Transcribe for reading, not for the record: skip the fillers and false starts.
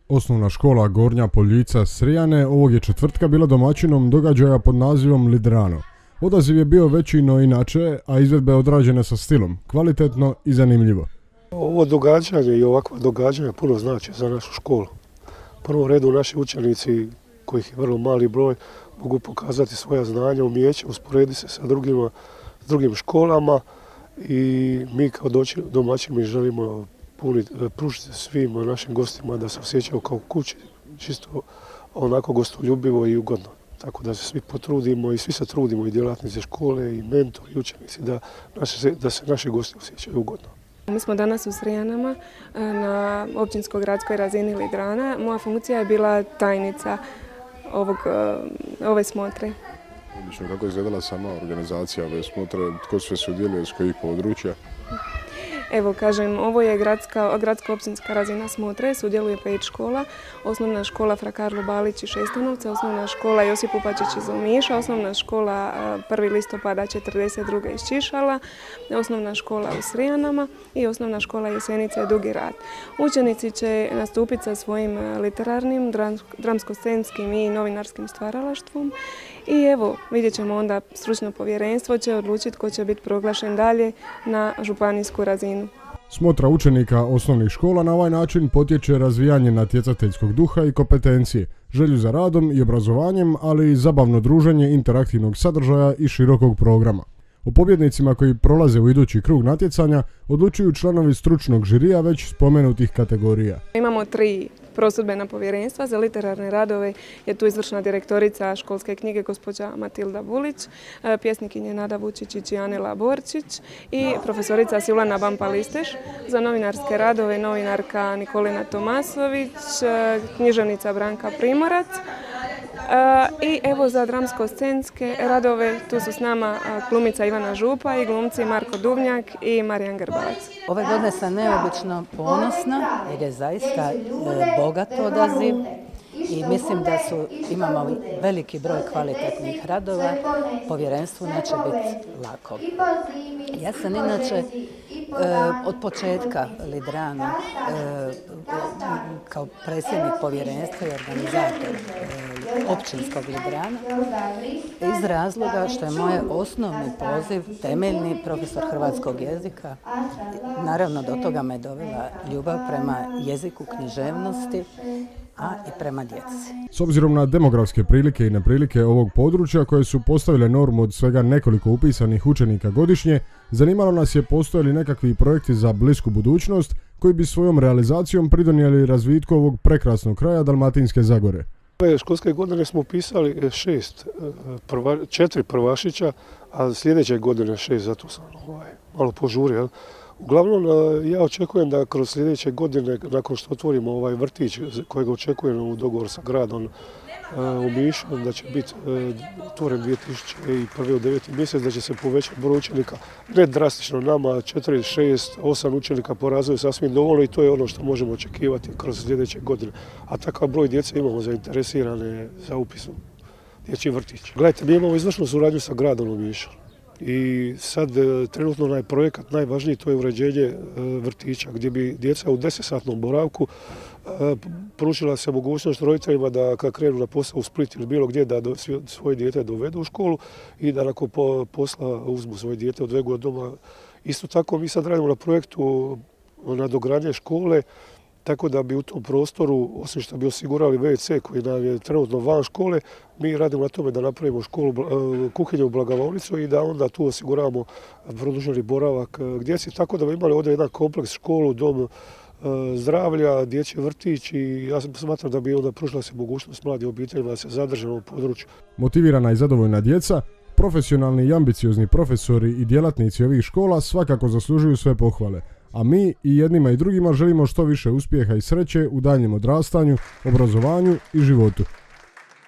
Osnovna škola Gornja Poljica Srijane ovog je četvrtka bila domaćinom događaja pod nazivom Lidrano. Odaziv je bio veći no inače, a izvedbe odrađene sa stilom, kvalitetno i zanimljivo. Ovo događanje i ovakva događanja puno znači za našu školu. U prvom redu naši učenici, kojih je vrlo mali broj, mogu pokazati svoja znanja, umijeća, usporediti se sa drugim školama i mi kao domaćini želimo pružiti svim našim gostima da se osjećaju kao kući, čisto onako gostoljubivo i ugodno. Tako da se svi potrudimo i svi se trudimo, i djelatnici škole i mentori i učenici, da se naši gosti osjećaju ugodno. Mi smo danas u Srijanama na općinsko-gradskoj razini Lidrana. Moja funkcija je bila tajnica ove smotre. Odlično, kako je izgledala sama organizacija ove smotre, tko sve sudjeluje, s kojih područja? Evo, kažem, ovo je gradsko-općinska razina smotre, sudjeluje 5 škola, osnovna škola Fra Karlo Balić iz Šestanovca, osnovna škola Josip Upačić iz Omiša, osnovna škola 1. listopada 42. iz Čišala, osnovna škola u Srijanama i osnovna škola Jesenice Dugi Rat. Učenici će nastupiti sa svojim literarnim, dramsko-scenskim i novinarskim stvaralaštvom. I evo, vidjet ćemo onda, stručno povjerenstvo će odlučiti tko će biti proglašen dalje na županijsku razinu. Smotra učenika osnovnih škola na ovaj način potječe razvijanje natjecateljskog duha i kompetencije, želju za radom i obrazovanjem, ali i zabavno druženje interaktivnog sadržaja i širokog programa. O pobjednicima koji prolaze u idući krug natjecanja odlučuju članovi stručnog žirija već spomenutih kategorija. Imamo 3 prosudbena povjerenstva. Za literarne radove je tu izvršna direktorica školske knjige gospođa Matilda Bulić, pjesnikinje Nada Vučić i Anela Borčić i profesorica Silvana Bampa-Listeš. Za novinarske radove novinarka Nikolina Tomasović, književnica Branka Primorac. I evo za dramsko-scenske radove tu su s nama glumica Ivana Župa i glumci Marko Duvnjak i Marijan Grbalac. Ove godine sam neobično ponosna jer je zaista bogat odaziv i mislim da imamo veliki broj kvalitetnih radova. Povjerenstvu neće biti lako. Ja sam inače od početka Lidrana kao predsjednik povjerenstva i organizator općinskog Lidrana iz razloga što je moj osnovni poziv temeljni profesor hrvatskog jezika. Naravno, do toga me dovela ljubav prema jeziku, književnosti, a i prema djeci. S obzirom na demografske prilike i neprilike ovog područja koje su postavile normu od svega nekoliko upisanih učenika godišnje, zanimalo nas je postoje li nekakvi projekti za blisku budućnost koji bi svojom realizacijom pridonijeli razvitku ovog prekrasnog kraja Dalmatinske Zagore. Ove školske godine smo upisali 4 prvašića, a sljedeće godine 6, zato sam malo požurio. Uglavnom, ja očekujem da kroz sljedeće godine, nakon što otvorimo ovaj vrtić kojeg očekujemo u dogovoru sa gradom u Mišu, da će biti otvoren 2001. u 9. mjesec, da će se povećati broj učenika. Ne drastično, nama 4, 6, 8 učenika po razvoju sasvim dovoljno i to je ono što možemo očekivati kroz sljedeće godine. A takav broj djece imamo zainteresirane za upis u dječji vrtić. Gledajte, mi imamo izvršnu suradnju sa gradom u Mišu. I sad trenutno onaj projekat najvažniji, to je uređenje vrtića gdje bi djeca u 10-satnom boravku pružila se mogućnost roditeljima da kad krenu na posao u Split ili bilo gdje da svoje dijete dovedu u školu i da nakon posla uzmu svoje dijete, odvedu od doma. Isto tako mi sad radimo na projektu nadogradnje škole, tako da bi u tom prostoru, osim što bi osigurali WC koji nam je trenutno van škole, mi radimo na tome da napravimo kuhinju u blagovaonicu i da onda tu osiguravamo produženi boravak djeci, tako da bi imali ovdje jedan kompleks, školu, dom zdravlja, dječji vrtić i ja smatram da bi onda pružila se mogućnost mladim obiteljima da se zadrže na ovom području. Motivirana i zadovoljna djeca, profesionalni i ambiciozni profesori i djelatnici ovih škola svakako zaslužuju sve pohvale. A mi i jednima i drugima želimo što više uspjeha i sreće u daljnjem odrastanju, obrazovanju i životu.